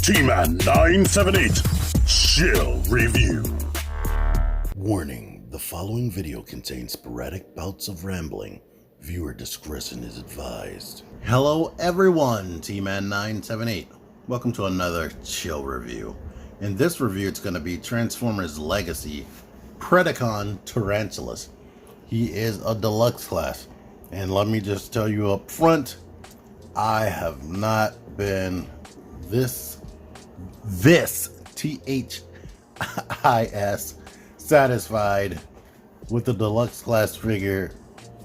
T-Man 978 Chill Review. Warning, the following video contains sporadic bouts of rambling. Viewer discretion is advised. Hello everyone, T-Man 978. Welcome to another Chill Review. In this review, it's going to be Transformers Legacy Predacon Tarantulas. He is a deluxe class. And let me just tell you up front, I have not been this THIS satisfied with the deluxe class figure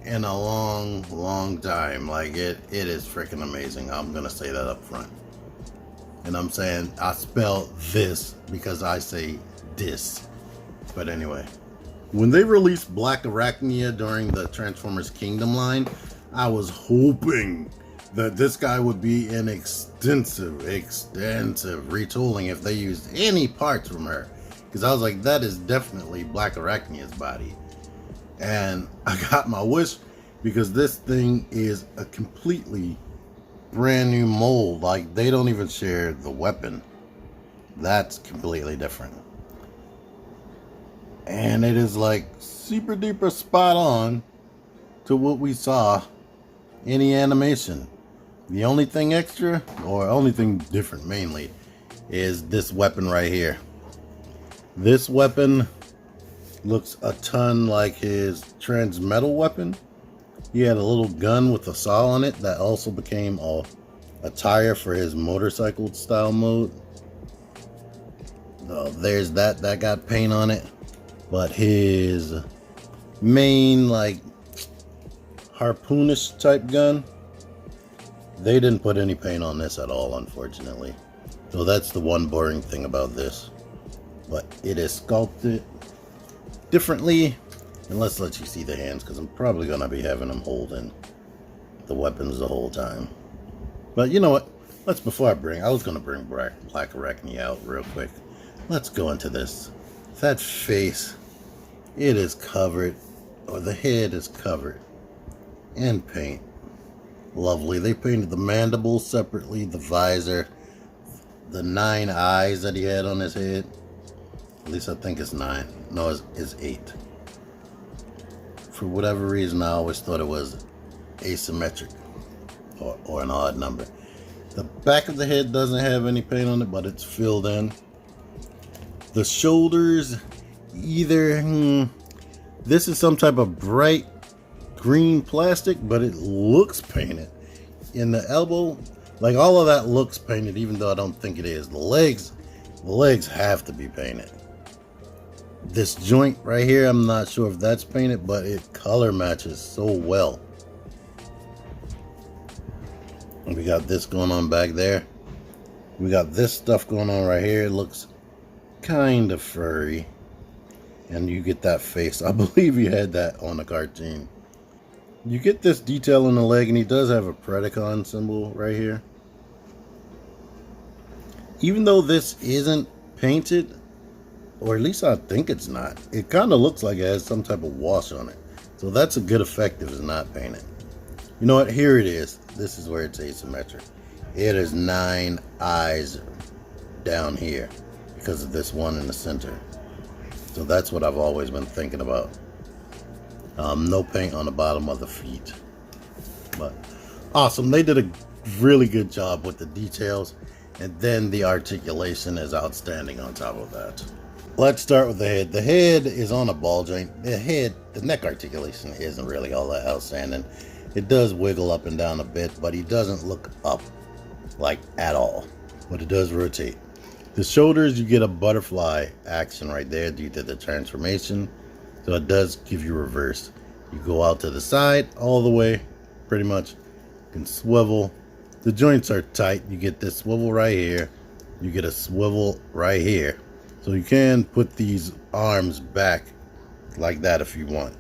in a long time. Like it is freaking amazing. I'm gonna say that up front. And I'm saying I spell this because I say dis. But anyway, when they released Black Arachnia during the Transformers Kingdom line, I was hoping that this guy would be an extensive retooling if they used any parts from her. Because I was like, that is definitely Black Arachnia's body. And I got my wish because this thing is a completely brand new mold. Like, they don't even share the weapon. That's completely different. And it is like super duper spot on to what we saw in the animation. The only thing extra, or only thing different mainly, is this weapon right here. This weapon looks a ton like his Transmetal weapon. He had a little gun with a saw on it that also became a tire for his motorcycle style mode. There's that got paint on it. But his main, like, harpoonish type gun, they didn't put any paint on this at all, unfortunately. So that's the one boring thing about this. But it is sculpted differently. And let's let you see the hands, because I'm probably going to be having them holding the weapons the whole time. But you know what? Before I was going to bring Black Arachnia out real quick. Let's go into this. That face, it is covered, or the head is covered in paint. Lovely. They painted the mandible separately, the visor, the 9 eyes that he had on his head. At least I think it's 9. No, it's 8. For whatever reason, I always thought it was asymmetric or an odd number. The back of the head doesn't have any paint on it, but it's filled in. The shoulders, either this is some type of bright green plastic, but it looks painted. In the elbow, like, all of that looks painted, even though I don't think it is. The legs have to be painted. This joint right here, I'm not sure if that's painted, but it color matches so well. And we got this going on back there. We got this stuff going on right here. It looks kind of furry, and you get that face. I believe you had that on the cartoon. You get this detail in the leg, and he does have a Predacon symbol right here. Even though this isn't painted, or at least I think it's not, it kind of looks like it has some type of wash on it. So that's a good effect if it's not painted. You know what? Here it is. This is where it's asymmetric. It is 9 eyes down here because of this one in the center. So that's what I've always been thinking about. No paint on the bottom of the feet. But awesome. They did a really good job with the details. And then the articulation is outstanding on top of that. Let's start with the head. The head is on a ball joint. The neck articulation isn't really all that outstanding. It does wiggle up and down a bit, but he doesn't look up, like, at all. But it does rotate. The shoulders, you get a butterfly action right there due to the transformation. So it does give you reverse. You go out to the side all the way, pretty much. You can swivel. The joints are tight. You get this swivel right here. You get a swivel right here. So you can put these arms back like that if you want.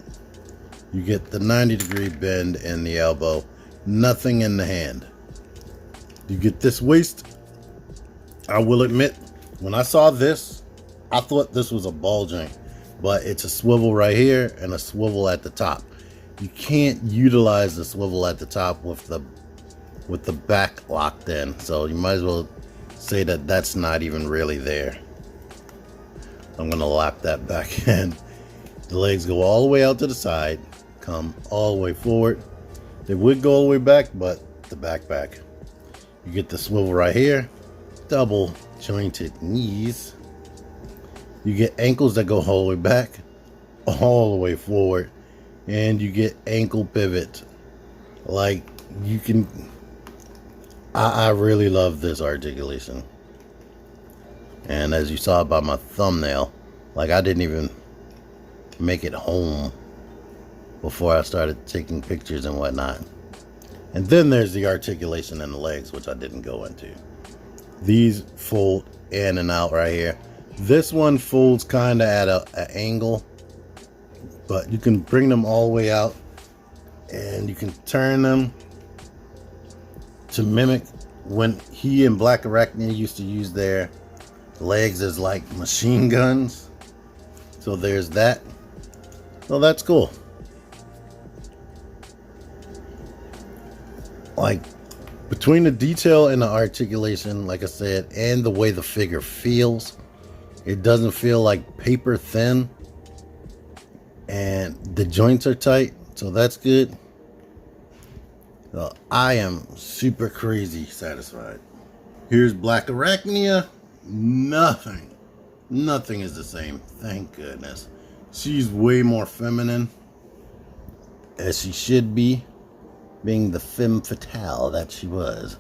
You get the 90-degree bend in the elbow. Nothing in the hand. You get this waist. I will admit, when I saw this, I thought this was a ball joint. But it's a swivel right here and a swivel at the top. You can't utilize the swivel at the top with the back locked in. So you might as well say that that's not even really there. I'm gonna lock that back in. The legs go all the way out to the side, come all the way forward. They would go all the way back, but the back. You get the swivel right here, double jointed knees. You get ankles that go all the way back, all the way forward, and you get ankle pivot. Like, you can, I really love this articulation. And as you saw by my thumbnail, like, I didn't even make it home before I started taking pictures and whatnot. And then there's the articulation in the legs, which I didn't go into. These fold in and out right here. This one folds kind of at an angle, but you can bring them all the way out, and you can turn them to mimic when he and Black Arachnia used to use their legs as like machine guns. So there's that. Well, that's cool. Like, between the detail and the articulation, like I said, and the way the figure feels, it doesn't feel like paper thin, and the joints are tight, so that's good. So I am super crazy satisfied. Here's Black Arachnia. Nothing is the same, thank goodness. She's way more feminine, as she should be, being the femme fatale that she was.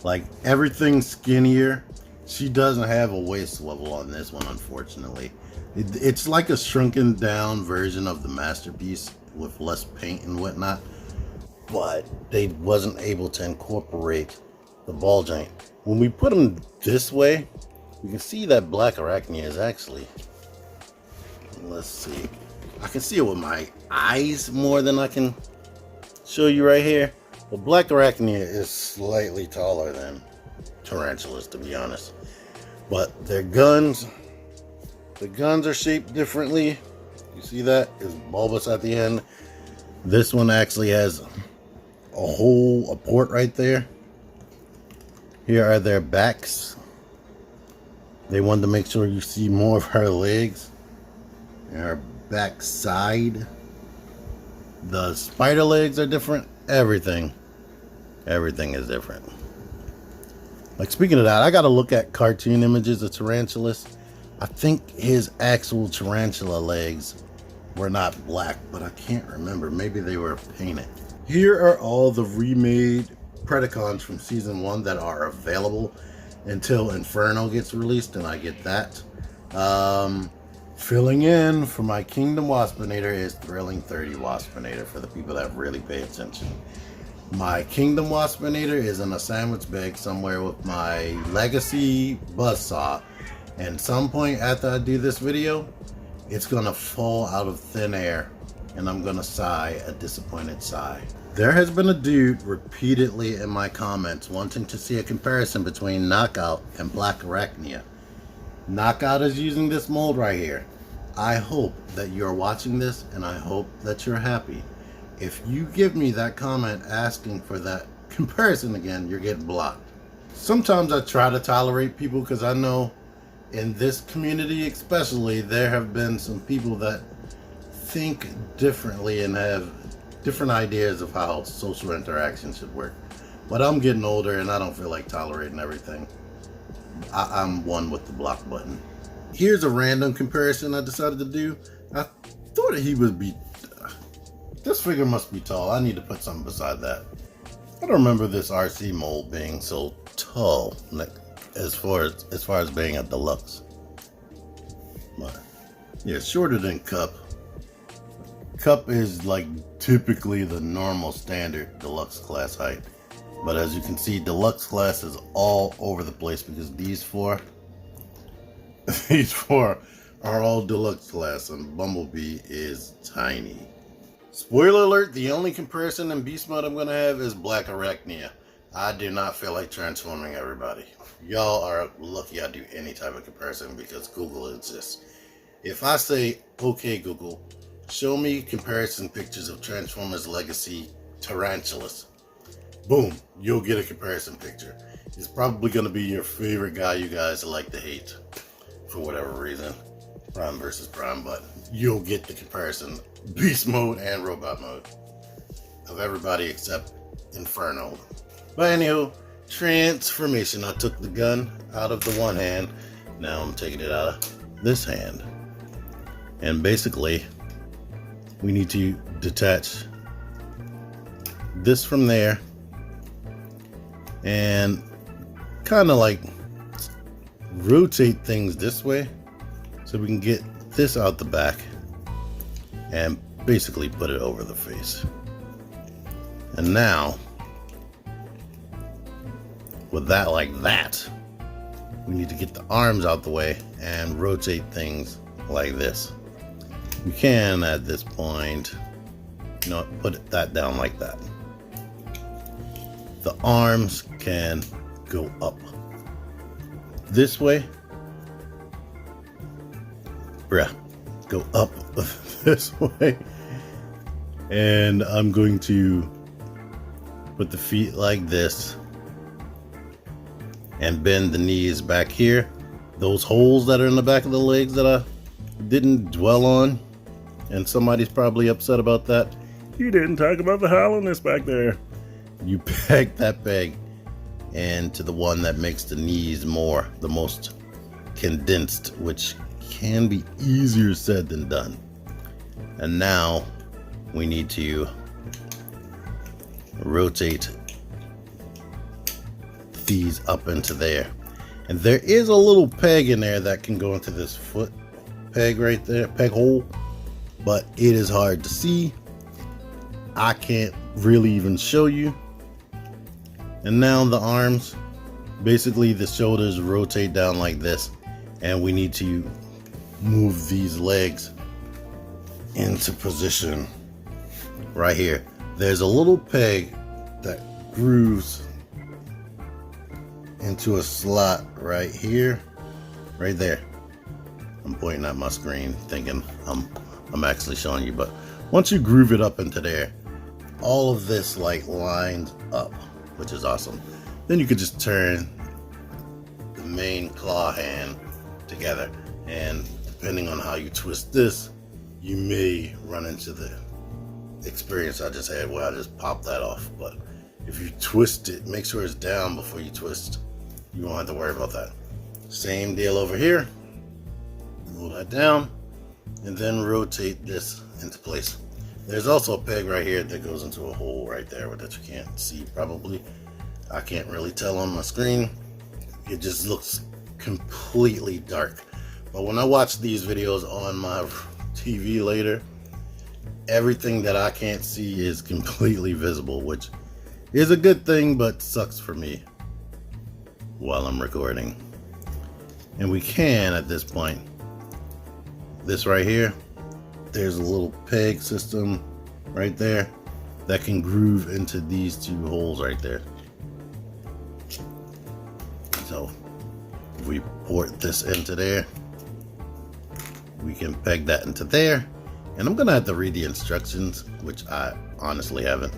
Like, everything's skinnier. She doesn't have a waist swivel on this one, unfortunately. It's like a shrunken down version of the Masterpiece with less paint and whatnot, but they wasn't able to incorporate the ball joint. When we put them this way, you can see that Black Arachnia is actually, let's see, I can see it with my eyes more than I can show you right here. But Black Arachnia is slightly taller than Tarantulas, to be honest. But their guns, the guns are shaped differently. You see that? It's bulbous at the end. This one actually has a port right there. Here are their backs. They wanted to make sure you see more of her legs and her back side. The spider legs are different. Everything is different. Like, speaking of that, I gotta look at cartoon images of Tarantulas. I think his actual tarantula legs were not black, but I can't remember. Maybe they were painted. Here are all the remade Predacons from season 1 that are available until Inferno gets released, and I get that. Filling in for my Kingdom Waspinator is Thrilling 30 Waspinator, for the people that really pay attention. My Kingdom Waspinator is in a sandwich bag somewhere with my Legacy Buzzsaw, and some point after I do this video, it's gonna fall out of thin air, and I'm gonna sigh a disappointed sigh. There has been a dude repeatedly in my comments wanting to see a comparison between Knockout and Black Arachnia. Knockout is using this mold right here. I hope that you're watching this, and I hope that you're happy. If you give me that comment asking for that comparison again, you're getting blocked. Sometimes I try to tolerate people, because I know in this community especially, there have been some people that think differently and have different ideas of how social interaction should work. But I'm getting older and I don't feel like tolerating everything. I'm one with the block button. Here's a random comparison I decided to do. I thought he would be, this figure must be tall. I need to put something beside that. I don't remember this RC mold being so tall, like, as far as being a deluxe. But yeah, shorter than Cup. Cup is like typically the normal standard deluxe class height, but as you can see, deluxe class is all over the place, because these four are all deluxe class, and Bumblebee is tiny. Spoiler alert, the only comparison in beast mode I'm gonna have is Black Arachnia. I do not feel like transforming everybody. Y'all are lucky I do any type of comparison, because Google exists. If I say, okay Google, show me comparison pictures of Transformers Legacy Tarantulas, boom, you'll get a comparison picture. is probably going to be your favorite guy you guys like to hate for whatever reason. Prime versus Prime, but you'll get the comparison. Beast mode and robot mode of everybody except Inferno. But anywho, transformation. I took the gun out of the one hand. Now I'm taking it out of this hand. And basically, we need to detach this from there and kind of like rotate things this way so we can get this out the back and basically put it over the face. And now with that like that, we need to get the arms out the way and rotate things like this. You can at this point, you know, put that down like that. The arms can go up this way. Go up this way. And I'm going to put the feet like this and bend the knees back here. Those holes that are in the back of the legs that I didn't dwell on, and somebody's probably upset about that. You didn't talk about the hollowness back there. You peg that peg into the one that makes the knees the most condensed, which can be easier said than done. And now we need to rotate these up into there. And there is a little peg in there that can go into this foot peg right there, peg hole, but it is hard to see. I can't really even show you. And now the arms, basically the shoulders rotate down like this, and we need to move these legs into position right here. There's a little peg that grooves into a slot right here, right there. I'm pointing at my screen thinking I'm actually showing you, but once you groove it up into there, all of this like lines up, which is awesome. Then you could just turn the main claw hand together, and depending on how you twist this, you may run into the experience I just had where I just popped that off. But if you twist it, make sure it's down before you twist. You won't have to worry about that. Same deal over here. Pull that down and then rotate this into place. There's also a peg right here that goes into a hole right there that you can't see probably. I can't really tell on my screen. It just looks completely dark. But when I watch these videos on my TV later, everything that I can't see is completely visible, which is a good thing, but sucks for me while I'm recording. And we can, at this point, this right here, there's a little peg system right there that can groove into these two holes right there. So if we port this into there, we can peg that into there. And I'm gonna have to read the instructions, which I honestly haven't.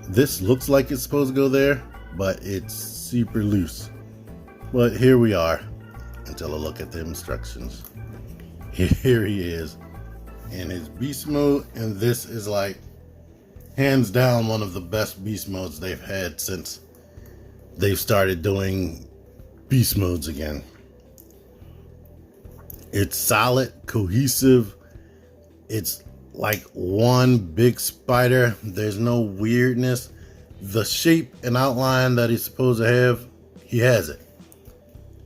This looks like it's supposed to go there, but it's super loose. But here we are until I look at the instructions. Here he is in his beast mode, and this is like hands down one of the best beast modes they've had since they've started doing beast modes again. It's solid, cohesive. It's like one big spider. There's no weirdness. The shape and outline that he's supposed to have, he has it.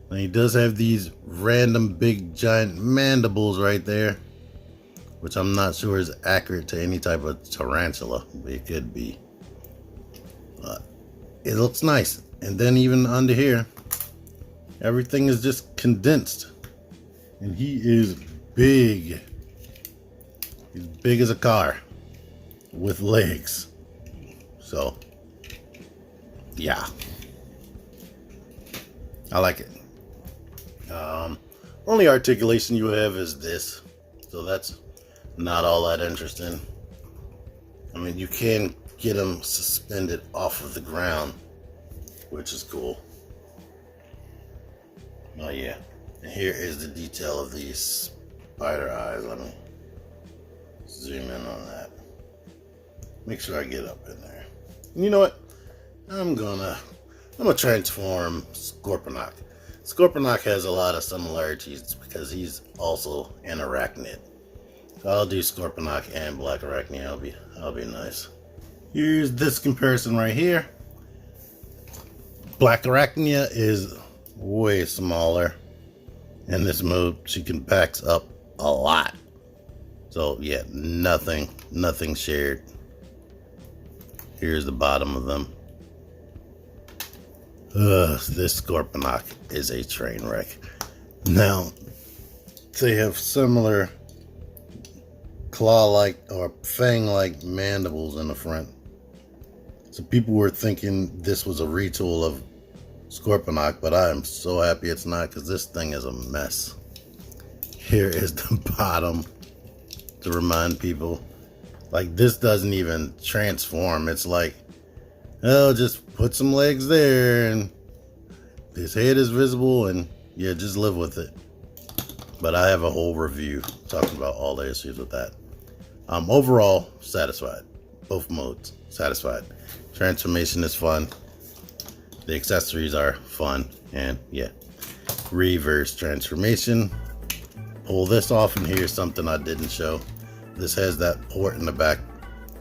And he does have these random big giant mandibles right there, which I'm not sure is accurate to any type of tarantula, but it could be. It looks nice. And then even under here, everything is just condensed. And he is big. He's big as a car with legs. So, yeah. I like it. Only articulation you have is this. So that's not all that interesting. I mean, you can get him suspended off of the ground which is cool. Oh yeah, and here is the detail of these spider eyes. Let me zoom in on that. Make sure I get up in there. And you know what? I'm gonna transform Scorponok. Scorponok has a lot of similarities because he's also an arachnid. So I'll do Scorponok and Black Arachnia. I'll be nice. Here's this comparison right here. Black Arachnia is way smaller in this mode. She can pack up a lot. So yeah, nothing shared. Here's the bottom of them. This Scorponok is a train wreck. Now, they have similar claw-like or fang-like mandibles in the front. So people were thinking this was a retool of Scorponok, but I am so happy it's not, because this thing is a mess. Here is the bottom to remind people. Like, this doesn't even transform. It's like, oh, just put some legs there and his head is visible, and yeah, just live with it. But I have a whole review talking about all the issues with that. Overall, satisfied. Both modes, satisfied. Transformation is fun. The accessories are fun, and yeah. Reverse transformation. Pull this off, and here's something I didn't show. This has that port in the back.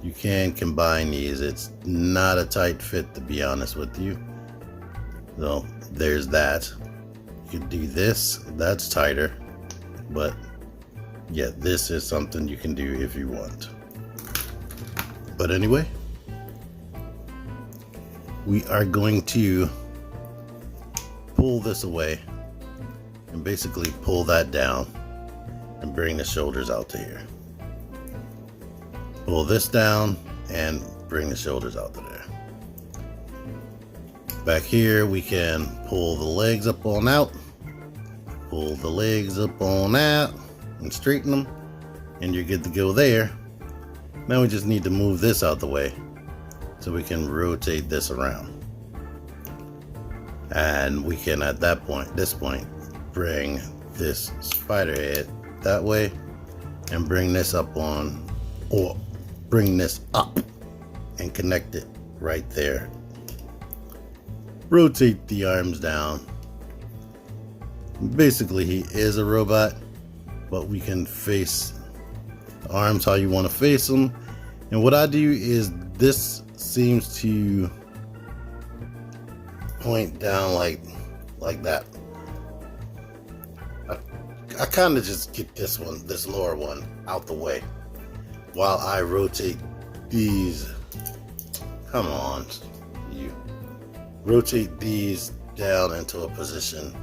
You can combine these. It's not a tight fit, to be honest with you. So there's that. You can do this. That's tighter. But yeah, this is something you can do if you want. But anyway, we are going to pull this away and basically pull that down and bring the shoulders out to here. Pull this down and bring the shoulders out to there. Back here, we can pull the legs up on out. Pull the legs up on out and straighten them, and you're good to go there. Now we just need to move this out the way so we can rotate this around. And we can, at this point, bring this spider head that way and bring this up on, or bring this up and connect it right there. Rotate the arms down. Basically, he is a robot, but we can face the arms how you want to face them. And what I do is, this seems to point down like that. I kind of just get this lower one out the way while I rotate these. Come on, you. Rotate these down into a position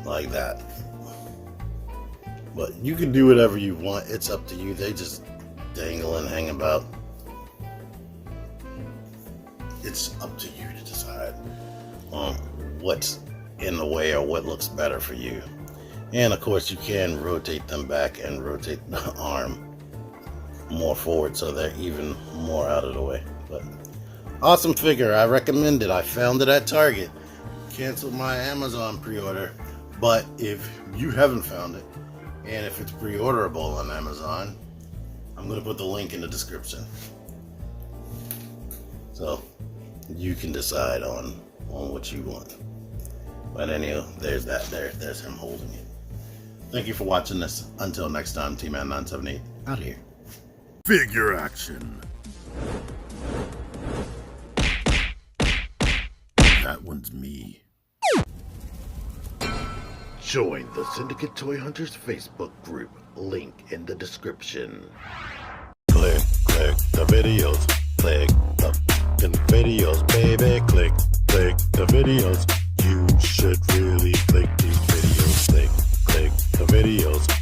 like that. But you can do whatever you want. It's up to you. They just dangle and hang about. It's up to you to decide on what's in the way or what looks better for you. And of course, you can rotate them back and rotate the arm more forward so they're even more out of the way. But awesome figure. I recommend it. I found it at Target. Canceled my Amazon pre-order. But if you haven't found it, and if it's pre-orderable on Amazon, I'm going to put the link in the description. So you can decide on what you want. But anyway, there's that there. There's him holding it. Thank you for watching this. Until next time, T-Man978 out here. Figure action. That one's me. Join the Syndicate Toy Hunters Facebook group. Link in the description. Click the videos. Click the videos, baby. Click the videos. You should really click these videos. Click the videos.